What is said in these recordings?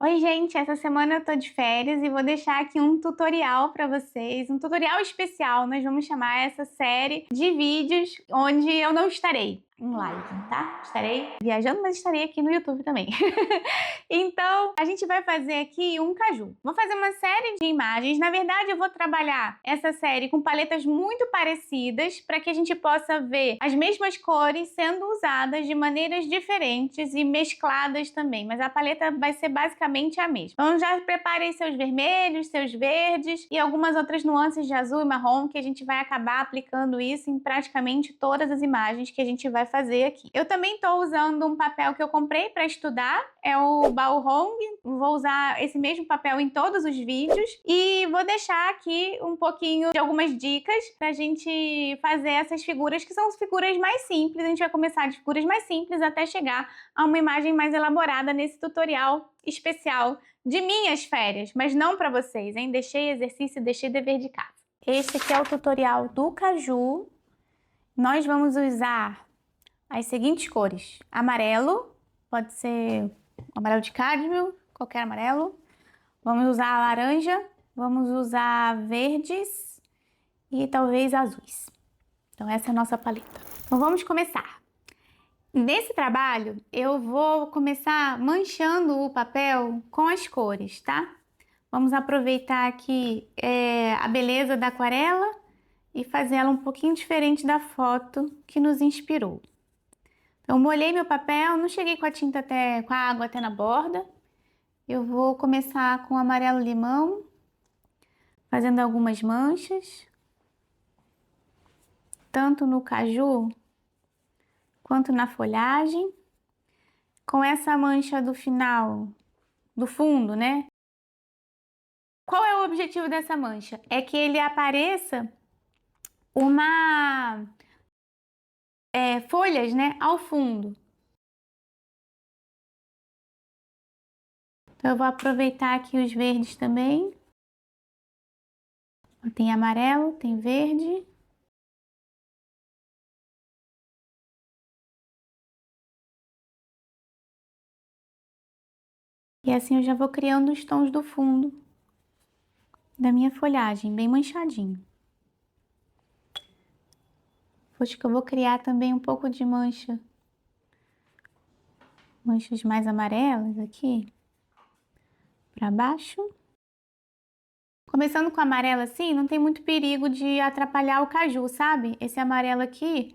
Oi, gente, essa semana eu tô de férias e vou deixar aqui um tutorial para vocês, um tutorial especial. Nós vamos chamar essa série de vídeos onde eu não estarei em live, tá? Estarei viajando, mas estarei aqui no YouTube também. Então, a gente vai fazer aqui um caju. Vou fazer uma série de imagens. Na verdade, eu vou trabalhar essa série com paletas muito parecidas para que a gente possa ver as mesmas cores sendo usadas de maneiras diferentes e mescladas também, mas a paleta vai ser basicamente a mesma. Então já preparem seus vermelhos, seus verdes e algumas outras nuances de azul e marrom que a gente vai acabar aplicando isso em praticamente todas as imagens que a gente vai fazer aqui. Eu também estou usando um papel que eu comprei para estudar, é o Balrog. Vou usar esse mesmo papel em todos os vídeos e vou deixar aqui um pouquinho de algumas dicas para a gente fazer essas figuras, que são figuras mais simples. A gente vai começar de figuras mais simples até chegar a uma imagem mais elaborada nesse tutorial especial de minhas férias, mas não para vocês, hein? Deixei exercício, deixei dever de casa. Este aqui é o tutorial do caju. Nós vamos usar as seguintes cores: amarelo, pode ser amarelo de cádmio, qualquer amarelo. Vamos usar laranja, vamos usar verdes e talvez azuis. Então essa é a nossa paleta. Então vamos começar. Nesse trabalho eu vou começar manchando o papel com as cores, tá? Vamos aproveitar aqui a beleza da aquarela e fazer ela um pouquinho diferente da foto que nos inspirou. Então molhei meu papel, não cheguei com a água até na borda. Eu vou começar com amarelo limão, fazendo algumas manchas, tanto no caju quanto na folhagem. Com essa mancha do final, do fundo, né? Qual é o objetivo dessa mancha? É que ele apareça folhas, né, ao fundo. Então eu vou aproveitar aqui os verdes também. Tem amarelo, tem verde. E assim eu já vou criando os tons do fundo da minha folhagem, bem manchadinho. Acho que eu vou criar também um pouco de manchas mais amarelas aqui, para baixo. Começando com amarelo assim, não tem muito perigo de atrapalhar o caju, sabe? Esse amarelo aqui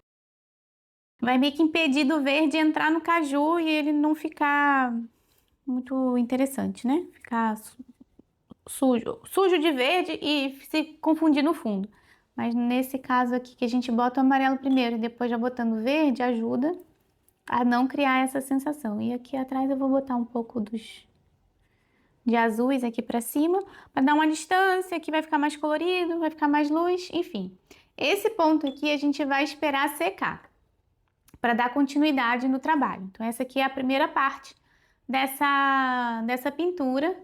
vai meio que impedir do verde entrar no caju e ele não ficar muito interessante, né? Ficar sujo de verde e se confundir no fundo. Mas nesse caso aqui que a gente bota o amarelo primeiro e depois já botando verde, ajuda a não criar essa sensação. E aqui atrás eu vou botar um pouco de azuis aqui pra cima, para dar uma distância, aqui vai ficar mais colorido, vai ficar mais luz, enfim. Esse ponto aqui a gente vai esperar secar, para dar continuidade no trabalho. Então essa aqui é a primeira parte dessa pintura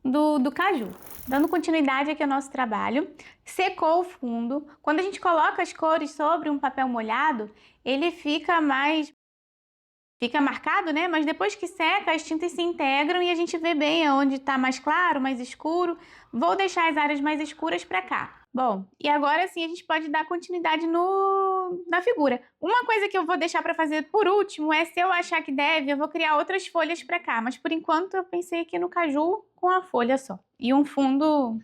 do caju. Dando continuidade aqui ao nosso trabalho, secou o fundo. Quando a gente coloca as cores sobre um papel molhado, ele fica marcado, né? Mas depois que seca, as tintas se integram e a gente vê bem aonde está mais claro, mais escuro. Vou deixar as áreas mais escuras para cá. Bom, e agora sim a gente pode dar continuidade na figura. Uma coisa que eu vou deixar para fazer por último é, se eu achar que deve, eu vou criar outras folhas para cá. Mas por enquanto eu pensei aqui no caju com a folha só. E um fundo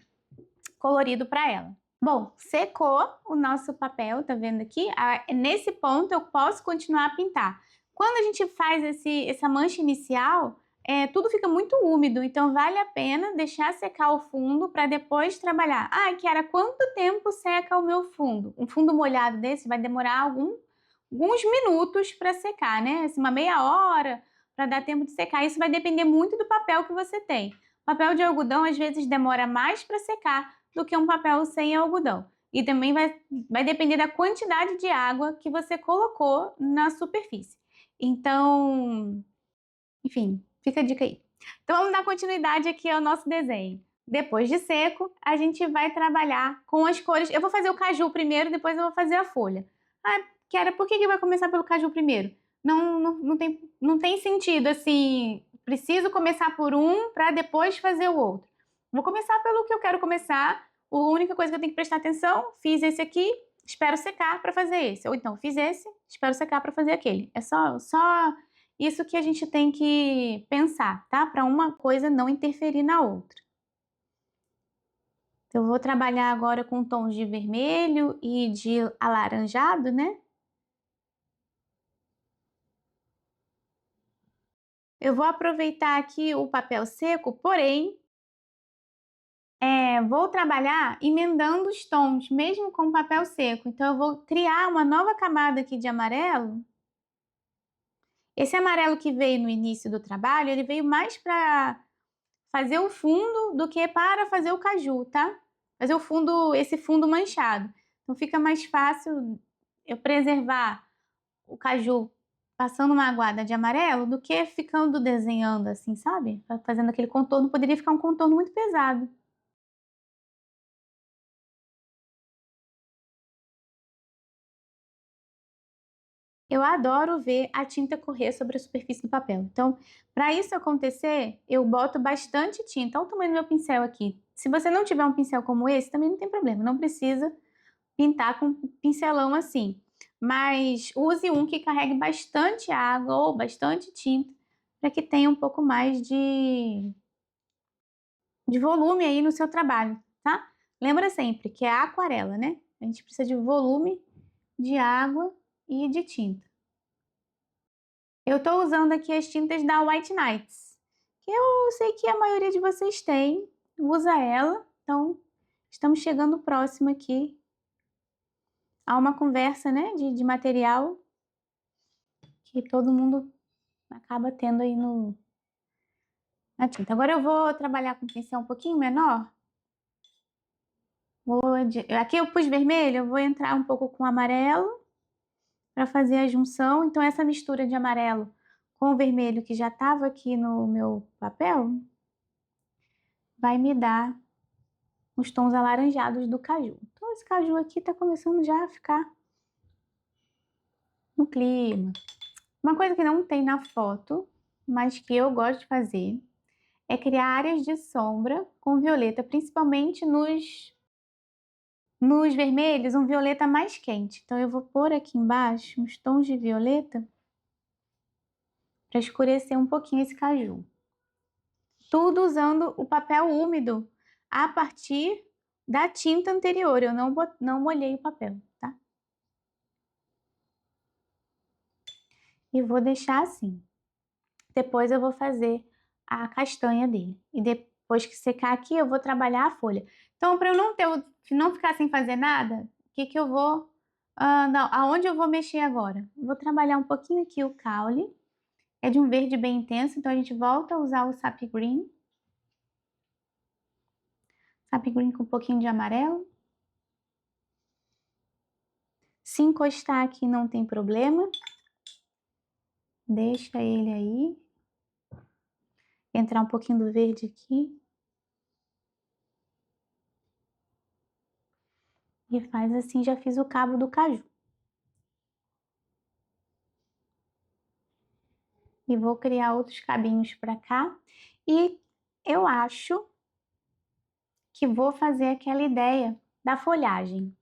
colorido para ela. Bom, secou o nosso papel, tá vendo aqui? Nesse ponto eu posso continuar a pintar. Quando a gente faz essa mancha inicial, tudo fica muito úmido, então vale a pena deixar secar o fundo para depois trabalhar. Ah, Kiara, quanto tempo seca o meu fundo? Um fundo molhado desse vai demorar alguns minutos para secar, né? Assim, uma meia hora para dar tempo de secar. Isso vai depender muito do papel que você tem. Papel de algodão às vezes demora mais para secar do que um papel sem algodão. E também vai depender da quantidade de água que você colocou na superfície. Então, enfim, fica a dica aí. Então vamos dar continuidade aqui ao nosso desenho. Depois de seco, a gente vai trabalhar com as cores. Eu vou fazer o caju primeiro, depois eu vou fazer a folha. Ah, Kiara, por que vai começar pelo caju primeiro? Não tem sentido, assim, preciso começar por um para depois fazer o outro. Vou começar pelo que eu quero começar. A única coisa que eu tenho que prestar atenção, fiz esse aqui, espero secar para fazer esse. Ou então, fiz esse, espero secar para fazer aquele. É só isso que a gente tem que pensar, tá? Para uma coisa não interferir na outra. Então, eu vou trabalhar agora com tons de vermelho e de alaranjado, né? Eu vou aproveitar aqui o papel seco, porém, vou trabalhar emendando os tons, mesmo com papel seco. Então, eu vou criar uma nova camada aqui de amarelo. Esse amarelo que veio no início do trabalho, ele veio mais para fazer o fundo do que para fazer o caju, tá? Fazer o fundo, esse fundo manchado. Então, fica mais fácil eu preservar o caju passando uma aguada de amarelo do que ficando desenhando assim, sabe? Fazendo aquele contorno, poderia ficar um contorno muito pesado. Eu adoro ver a tinta correr sobre a superfície do papel. Então, para isso acontecer, eu boto bastante tinta. Olha o tamanho do meu pincel aqui. Se você não tiver um pincel como esse, também não tem problema. Não precisa pintar com um pincelão assim. Mas use um que carregue bastante água ou bastante tinta, para que tenha um pouco mais de volume aí no seu trabalho, tá? Lembra sempre que é aquarela, né? A gente precisa de volume, de água e de tinta. Eu estou usando aqui as tintas da White Nights, que eu sei que a maioria de vocês tem, usa ela, então estamos chegando próximo aqui a uma conversa, né, de material que todo mundo acaba tendo aí na tinta. Agora eu vou trabalhar com um pincel um pouquinho menor. Aqui eu pus vermelho, eu vou entrar um pouco com amarelo para fazer a junção. Então essa mistura de amarelo com o vermelho que já estava aqui no meu papel vai me dar os tons alaranjados do caju. Então esse caju aqui está começando já a ficar no clima. Uma coisa que não tem na foto, mas que eu gosto de fazer, é criar áreas de sombra com violeta, principalmente nos vermelhos, um violeta mais quente. Então eu vou pôr aqui embaixo uns tons de violeta para escurecer um pouquinho esse caju. Tudo usando o papel úmido a partir da tinta anterior. Eu não molhei o papel, tá? E vou deixar assim. Depois eu vou fazer a castanha dele. E depois que secar aqui, eu vou trabalhar a folha. Então, para eu não ficar sem fazer nada, o que que eu vou... não, aonde eu vou mexer agora? Vou trabalhar um pouquinho aqui o caule. É de um verde bem intenso, então a gente volta a usar o sap green. Sap green com um pouquinho de amarelo. Se encostar aqui não tem problema. Deixa ele aí. Entrar um pouquinho do verde aqui. E faz assim, já fiz o cabo do caju. E vou criar outros cabinhos para cá. E eu acho que vou fazer aquela ideia da folhagem.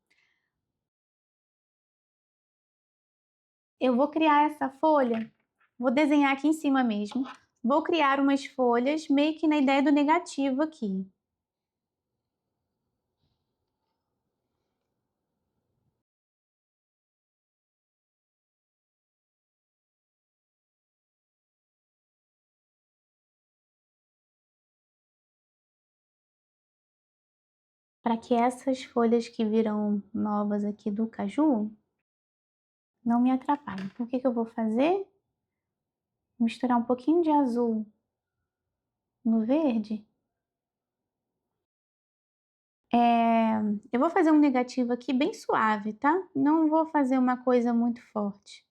Eu vou criar essa folha, vou desenhar aqui em cima mesmo. Vou criar umas folhas meio que na ideia do negativo aqui. Para que essas folhas que virão novas aqui do caju não me atrapalhem. Então, o que que eu vou fazer? Misturar um pouquinho de azul no verde. Eu vou fazer um negativo aqui bem suave, tá? Não vou fazer uma coisa muito forte.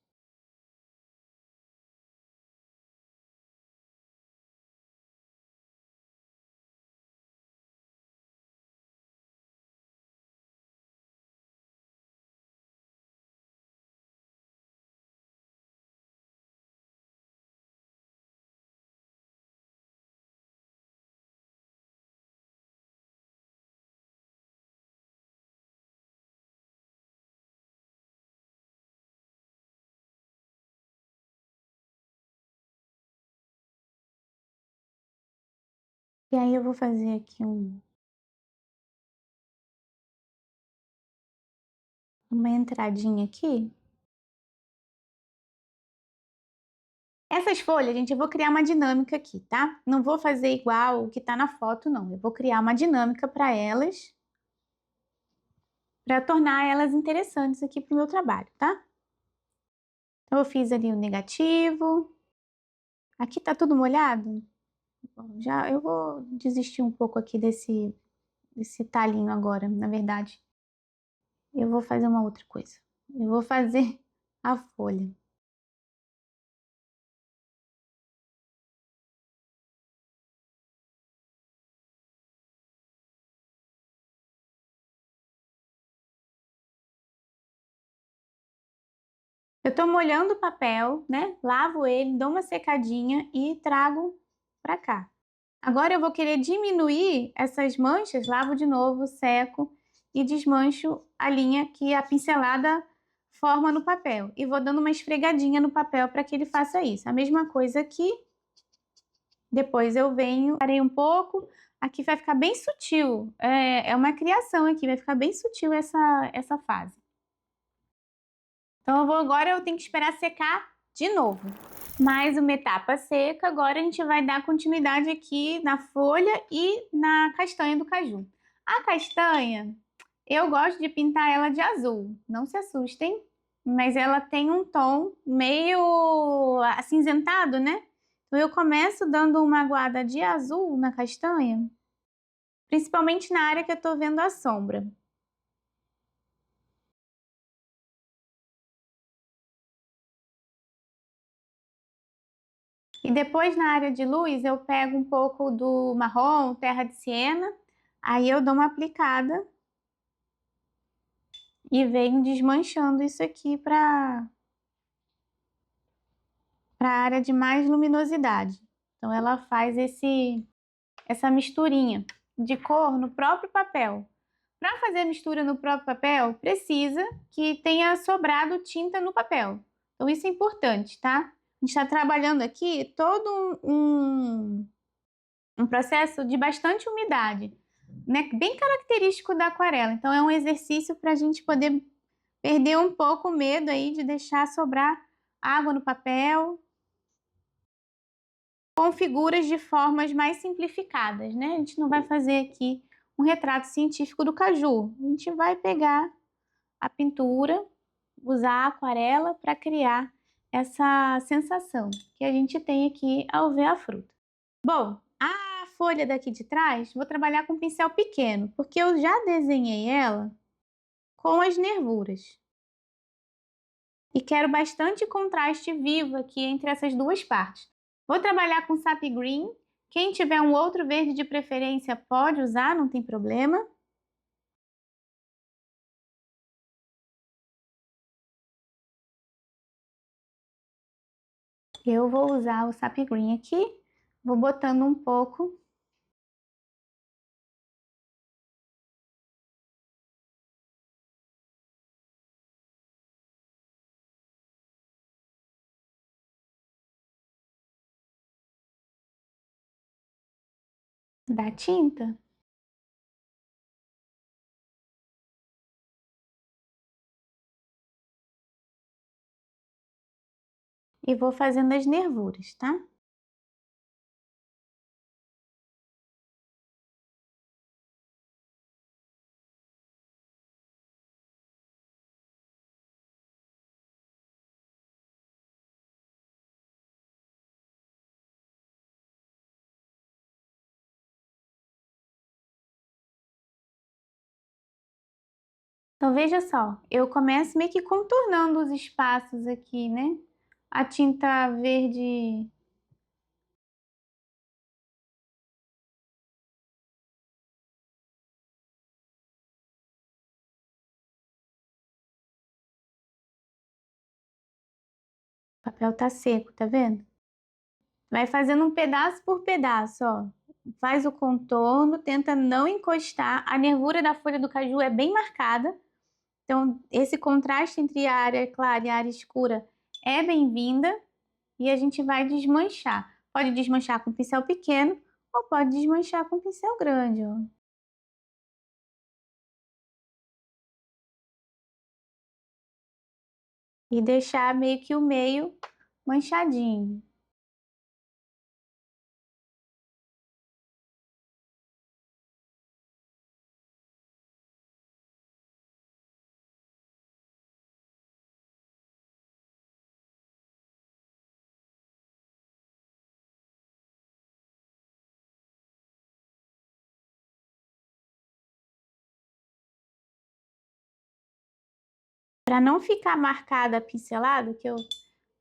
E aí eu vou fazer aqui uma entradinha aqui. Essas folhas, gente, eu vou criar uma dinâmica aqui, tá? Não vou fazer igual o que tá na foto, não. Eu vou criar uma dinâmica para elas, para tornar elas interessantes aqui pro meu trabalho, tá? Então, eu fiz ali o negativo. Aqui tá tudo molhado? Bom, já eu vou desistir um pouco aqui desse talinho agora, na verdade. Eu vou fazer uma outra coisa. Eu vou fazer a folha. Eu tô molhando o papel, né? Lavo ele, dou uma secadinha e trago pra cá. Agora eu vou querer diminuir essas manchas, lavo de novo, seco e desmancho a linha que a pincelada forma no papel. E vou dando uma esfregadinha no papel para que ele faça isso. A mesma coisa aqui. Depois eu venho, parei um pouco, aqui vai ficar bem sutil. É uma criação aqui, vai ficar bem sutil essa fase. Então agora eu tenho que esperar secar de novo. Mais uma etapa seca, agora a gente vai dar continuidade aqui na folha e na castanha do caju. A castanha, eu gosto de pintar ela de azul, não se assustem, mas ela tem um tom meio acinzentado, né? Então eu começo dando uma aguada de azul na castanha, principalmente na área que eu tô vendo a sombra. E depois na área de luz eu pego um pouco do marrom, terra de siena, aí eu dou uma aplicada e venho desmanchando isso aqui para a área de mais luminosidade. Então ela faz essa misturinha de cor no próprio papel. Para fazer a mistura no próprio papel, precisa que tenha sobrado tinta no papel. Então isso é importante, tá? A gente está trabalhando aqui todo um processo de bastante umidade, né? Bem característico da aquarela. Então é um exercício para a gente poder perder um pouco o medo aí de deixar sobrar água no papel, com figuras de formas mais simplificadas, né? A gente não vai fazer aqui um retrato científico do caju. A gente vai pegar a pintura, usar a aquarela para criar essa sensação que a gente tem aqui ao ver a fruta. Bom, a folha daqui de trás, vou trabalhar com um pincel pequeno, porque eu já desenhei ela com as nervuras. E quero bastante contraste vivo aqui entre essas duas partes. Vou trabalhar com sap green. Quem tiver um outro verde de preferência pode usar, não tem problema. Eu vou usar o sap green aqui. Vou botando um pouco. Da tinta. E vou fazendo as nervuras, tá? Então, veja só, eu começo meio que contornando os espaços aqui, né? A tinta verde. O papel tá seco, tá vendo? Vai fazendo um pedaço por pedaço, ó. Faz o contorno, tenta não encostar. A nervura da folha do caju é bem marcada. Então, esse contraste entre a área clara e a área escura é bem-vinda. E a gente vai desmanchar. Pode desmanchar com pincel pequeno Ou pode desmanchar com pincel grande, ó. E deixar meio que o meio manchadinho. Para não ficar marcada a pincelada,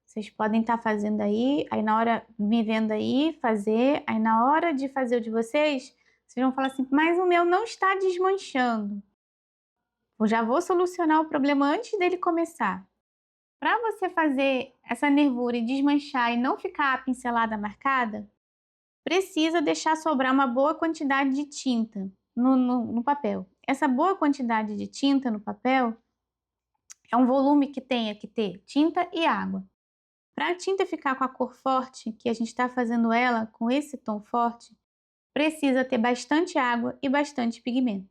vocês podem estar fazendo aí na hora, me vendo aí, fazer, aí na hora de fazer o de vocês vão falar assim, mas o meu não está desmanchando. Eu já vou solucionar o problema antes dele começar. Para você fazer essa nervura e desmanchar e não ficar a pincelada marcada, precisa deixar sobrar uma boa quantidade de tinta no papel. Essa boa quantidade de tinta no papel é um volume que tenha que ter tinta e água. Para a tinta ficar com a cor forte, que a gente está fazendo ela com esse tom forte, precisa ter bastante água e bastante pigmento.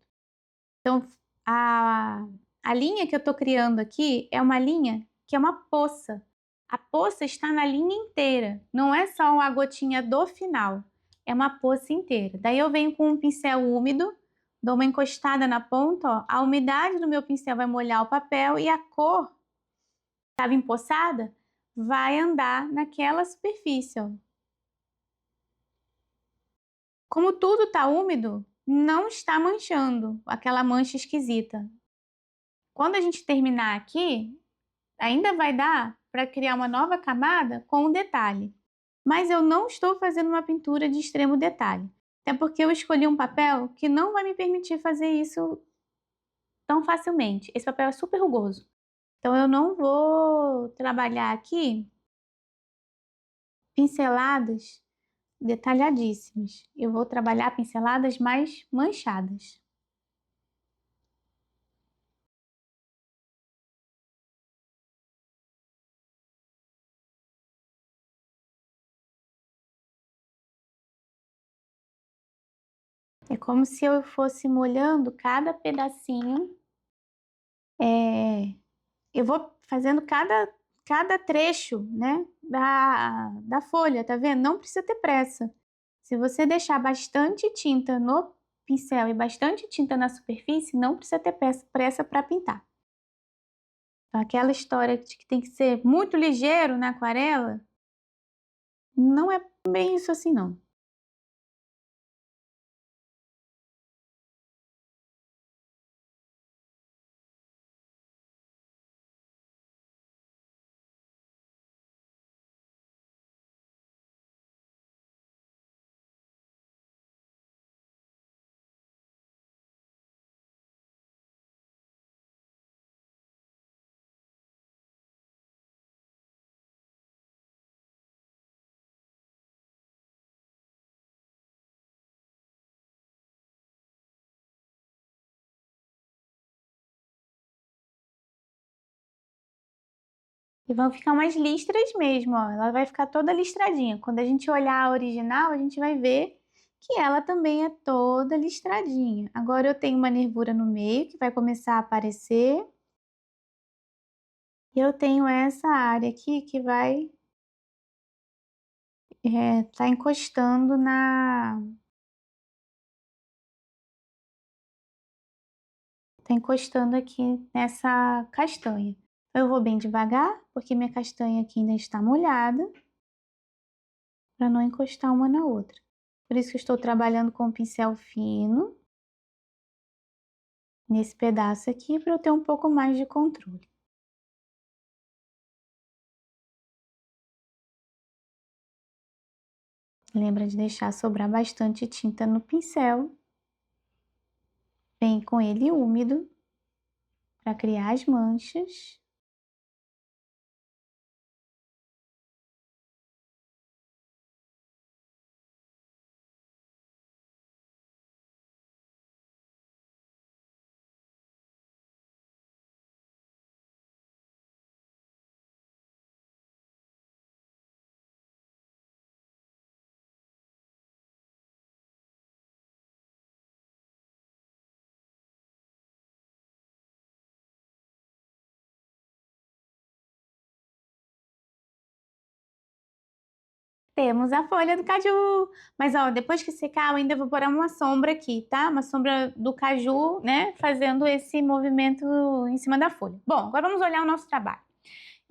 Então, a linha que eu estou criando aqui é uma linha que é uma poça. A poça está na linha inteira, não é só uma gotinha do final, é uma poça inteira. Daí eu venho com um pincel úmido, dou uma encostada na ponta, ó, a umidade do meu pincel vai molhar o papel e a cor que estava empoçada vai andar naquela superfície, ó. Como tudo está úmido, não está manchando, aquela mancha esquisita. Quando a gente terminar aqui, ainda vai dar para criar uma nova camada com um detalhe. Mas eu não estou fazendo uma pintura de extremo detalhe. Até porque eu escolhi um papel que não vai me permitir fazer isso tão facilmente. Esse papel é super rugoso. Então eu não vou trabalhar aqui pinceladas detalhadíssimas. Eu vou trabalhar pinceladas mais manchadas. É como se eu fosse molhando cada pedacinho. Eu vou fazendo cada trecho, né, da folha, tá vendo? Não precisa ter pressa. Se você deixar bastante tinta no pincel e bastante tinta na superfície, não precisa ter pressa para pintar. Então, aquela história de que tem que ser muito ligeiro na aquarela, não é bem isso assim, não. E vão ficar umas listras mesmo, ó. Ela vai ficar toda listradinha. Quando a gente olhar a original, a gente vai ver que ela também é toda listradinha. Agora eu tenho uma nervura no meio que vai começar a aparecer. E eu tenho essa área aqui que vai tá encostando tá encostando aqui nessa castanha. Eu vou bem devagar, porque minha castanha aqui ainda está molhada, para não encostar uma na outra. Por isso que eu estou trabalhando com um pincel fino nesse pedaço aqui, para eu ter um pouco mais de controle. Lembra de deixar sobrar bastante tinta no pincel. Vem com ele úmido para criar as manchas. Temos a folha do caju. Mas, ó, depois que secar, eu ainda vou pôr uma sombra aqui, tá? Uma sombra do caju, né? Fazendo esse movimento em cima da folha. Bom, agora vamos olhar o nosso trabalho.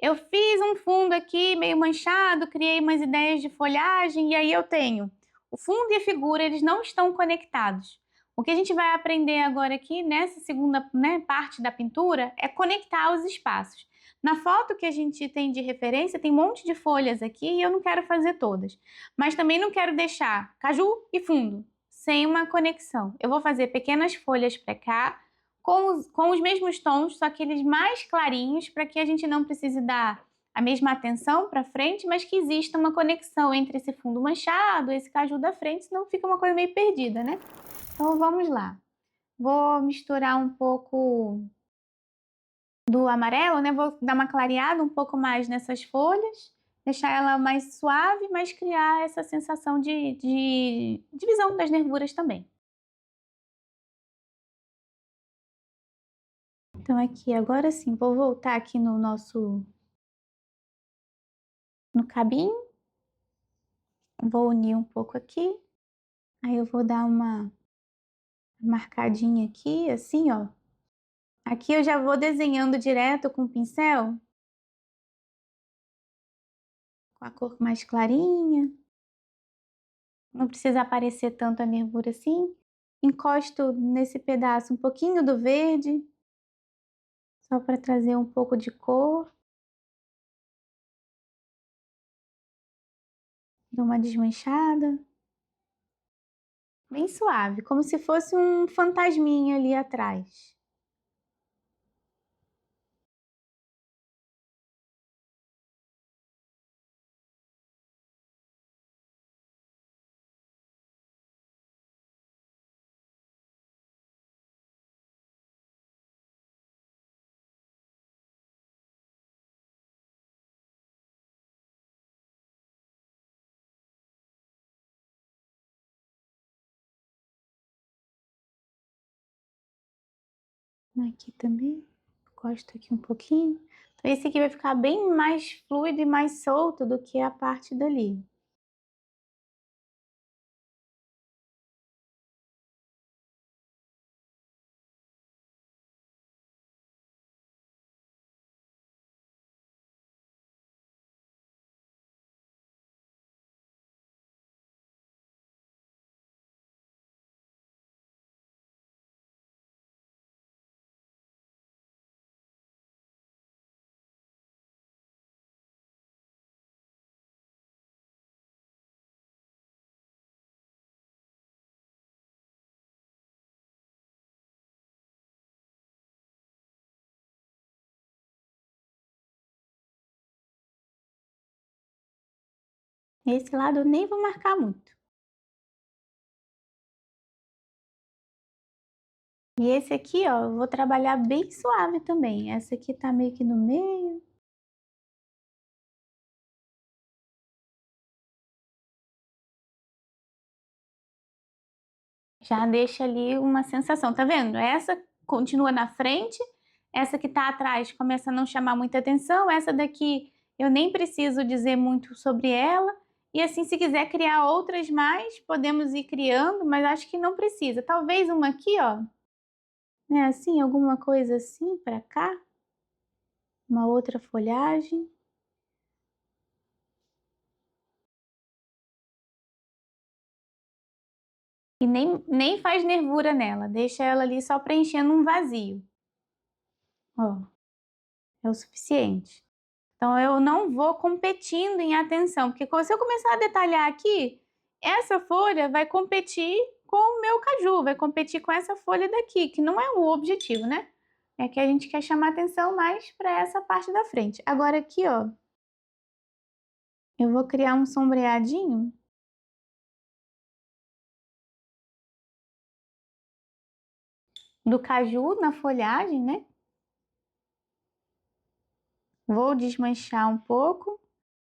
Eu fiz um fundo aqui meio manchado, criei umas ideias de folhagem e aí eu tenho o fundo e a figura, eles não estão conectados. O que a gente vai aprender agora aqui nessa segunda, né, parte da pintura é conectar os espaços. Na foto que a gente tem de referência, tem um monte de folhas aqui e eu não quero fazer todas. Mas também não quero deixar caju e fundo sem uma conexão. Eu vou fazer pequenas folhas para cá, com os mesmos tons, só que eles mais clarinhos, para que a gente não precise dar a mesma atenção para frente, mas que exista uma conexão entre esse fundo manchado e esse caju da frente, senão fica uma coisa meio perdida, né? Então vamos lá. Vou misturar um pouco do amarelo, né? Vou dar uma clareada um pouco mais nessas folhas, deixar ela mais suave, mas criar essa sensação de divisão das nervuras também. Então aqui, agora sim, vou voltar aqui no cabinho, vou unir um pouco aqui, aí eu vou dar uma marcadinha aqui, assim, ó. Aqui eu já vou desenhando direto com o pincel, com a cor mais clarinha, não precisa aparecer tanto a nervura assim. Encosto nesse pedaço um pouquinho do verde, só para trazer um pouco de cor. Dou uma desmanchada. Bem suave, como se fosse um fantasminha ali atrás. Aqui também, encosto aqui um pouquinho. Então, esse aqui vai ficar bem mais fluido e mais solto do que a parte dali. Esse lado eu nem vou marcar muito. E esse aqui, ó, eu vou trabalhar bem suave também. Essa aqui tá meio que no meio. Já deixa ali uma sensação, tá vendo? Essa continua na frente, essa que tá atrás começa a não chamar muita atenção, essa daqui eu nem preciso dizer muito sobre ela. E assim, se quiser criar outras mais, podemos ir criando, mas acho que não precisa. Talvez uma aqui, ó, né, assim, alguma coisa assim pra cá. Uma outra folhagem. E nem faz nervura nela, deixa ela ali só preenchendo um vazio. Ó, é o suficiente. Então eu não vou competindo em atenção, porque se eu começar a detalhar aqui, essa folha vai competir com o meu caju, vai competir com essa folha daqui, que não é o objetivo, né? É que a gente quer chamar atenção mais para essa parte da frente. Agora aqui, ó, eu vou criar um sombreadinho do caju na folhagem, né? Vou desmanchar um pouco.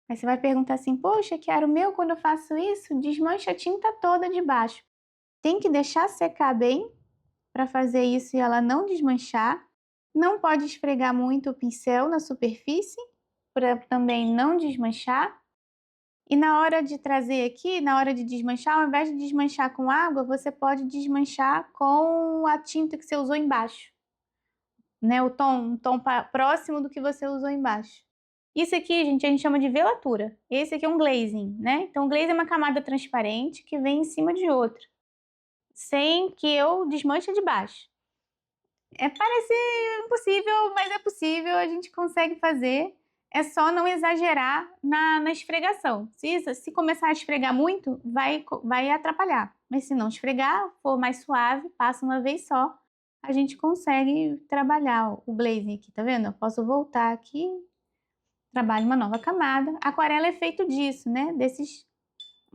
Aí você vai perguntar assim, poxa, Kiara, o meu, quando eu faço isso, desmancha a tinta toda de baixo. Tem que deixar secar bem para fazer isso e ela não desmanchar. Não pode esfregar muito o pincel na superfície, para também não desmanchar. E na hora de trazer aqui, na hora de desmanchar, ao invés de desmanchar com água, você pode desmanchar com a tinta que você usou embaixo, né? Um tom próximo do que você usou embaixo. Isso aqui, gente, a gente chama de velatura. Esse aqui é um glazing, né? Então, o glaze é uma camada transparente que vem em cima de outra, sem que eu desmanche de baixo. Parece impossível, mas é possível, a gente consegue fazer. É só não exagerar na esfregação. Se começar a esfregar muito, vai atrapalhar. Mas se não esfregar, for mais suave, passa uma vez só, a gente consegue trabalhar o glazing aqui, tá vendo? Eu posso voltar aqui, trabalho uma nova camada. A aquarela é feito disso, né?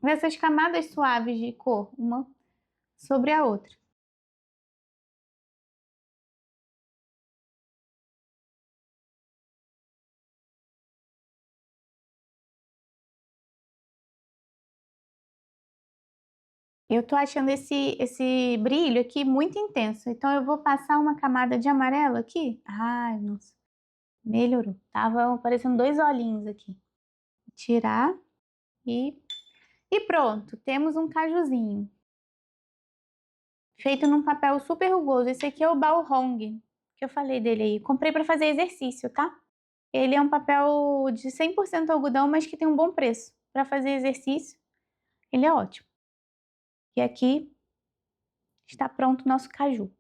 Dessas camadas suaves de cor, uma sobre a outra. Eu tô achando esse brilho aqui muito intenso, então eu vou passar uma camada de amarelo aqui. Ai, nossa, melhorou. Tava parecendo dois olhinhos aqui. Tirar e... E pronto, temos um cajuzinho. Feito num papel super rugoso. Esse aqui é o Balrong, que eu falei dele aí. Comprei para fazer exercício, tá? Ele é um papel de 100% algodão, mas que tem um bom preço. Para fazer exercício, ele é ótimo. E aqui está pronto o nosso caju.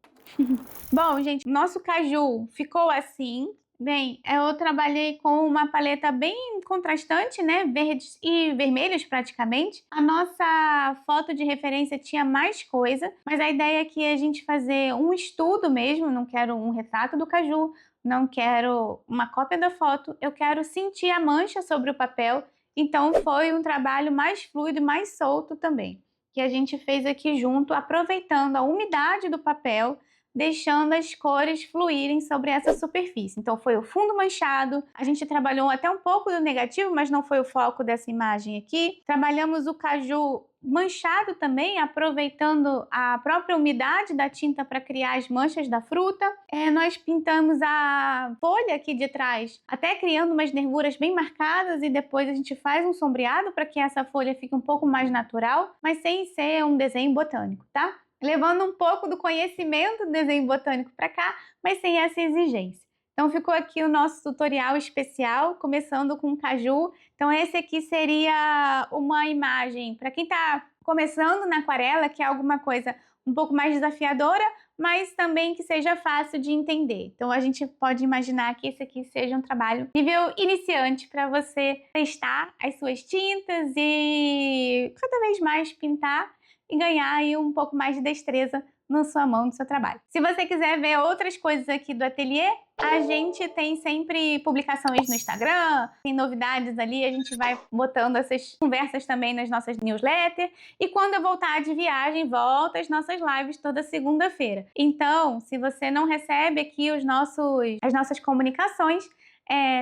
Bom, gente, nosso caju ficou assim. Bem, eu trabalhei com uma paleta bem contrastante, né? Verdes e vermelhos praticamente. A nossa foto de referência tinha mais coisa, mas a ideia aqui é a gente fazer um estudo mesmo. Não quero um retrato do caju, não quero uma cópia da foto, eu quero sentir a mancha sobre o papel. Então foi um trabalho mais fluido e mais solto também, que a gente fez aqui junto, aproveitando a umidade do papel, deixando as cores fluírem sobre essa superfície. Então foi o fundo manchado, a gente trabalhou até um pouco do negativo, mas não foi o foco dessa imagem aqui. Trabalhamos o caju manchado também, aproveitando a própria umidade da tinta para criar as manchas da fruta. Nós pintamos a folha aqui de trás, até criando umas nervuras bem marcadas, e depois a gente faz um sombreado para que essa folha fique um pouco mais natural, mas sem ser um desenho botânico, tá? Levando um pouco do conhecimento do desenho botânico para cá, mas sem essa exigência. Então ficou aqui o nosso tutorial especial, começando com o caju. Então esse aqui seria uma imagem para quem está começando na aquarela, que é alguma coisa um pouco mais desafiadora, mas também que seja fácil de entender. Então a gente pode imaginar que esse aqui seja um trabalho nível iniciante para você testar as suas tintas e cada vez mais pintar e ganhar aí um pouco mais de destreza na sua mão, no seu trabalho. Se você quiser ver outras coisas aqui do ateliê, a gente tem sempre publicações no Instagram, tem novidades ali, a gente vai botando essas conversas também nas nossas newsletters. E quando eu voltar de viagem, volta as nossas lives toda segunda-feira. Então, se você não recebe aqui as nossas comunicações,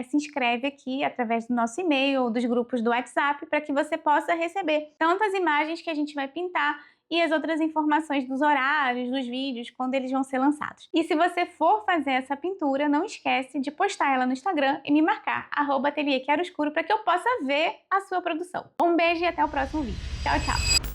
se inscreve aqui através do nosso e-mail ou dos grupos do WhatsApp para que você possa receber tanto as imagens que a gente vai pintar e as outras informações dos horários, dos vídeos, quando eles vão ser lançados. E se você for fazer essa pintura, não esquece de postar ela no Instagram e me marcar, @ateliê chiaroscuro, para que eu possa ver a sua produção. Um beijo e até o próximo vídeo. Tchau, tchau!